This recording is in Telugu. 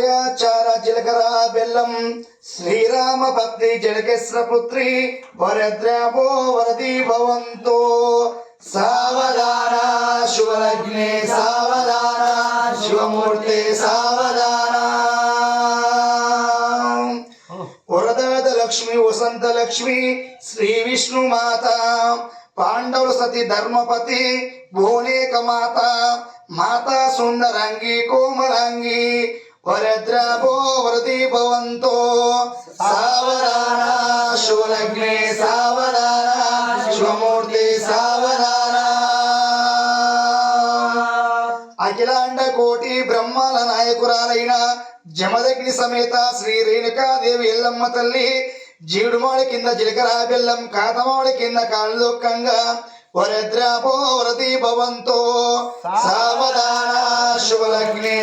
గుడాచార జీలకర్ర బెల్లం శ్రీరామ పత్ని జనకేశ్వర పుత్రి వరద్రాపో వరది భవంతో సావధాన శుభలగ్నే సావధాన శుభమూర్తే సావధాన వరదాత లక్ష్మి వసంత లక్ష్మి శ్రీ విష్ణు మాత పాండవుల సతి ధర్మపతి భువనేక మాత మాతా సుందరంగి కోమలంగి వరద్రాపో వరది భవంతో సావధాన శుభలగ్నే సావధాన శుభమూర్తి సావధాన అఖిలాండ కోటి బ్రహ్మాల నాయకురాలైన జమదగ్ని సమేత శ్రీ రేణుకాదేవి ఎల్లమ్మ తల్లి జీడుమాడి కింద జీలకర్ర బెల్లం కాతమాడి కింద కాళ్ళు దొక్కంగా వరద్రాపో వరది భవంతో సావధాన శుభలగ్నే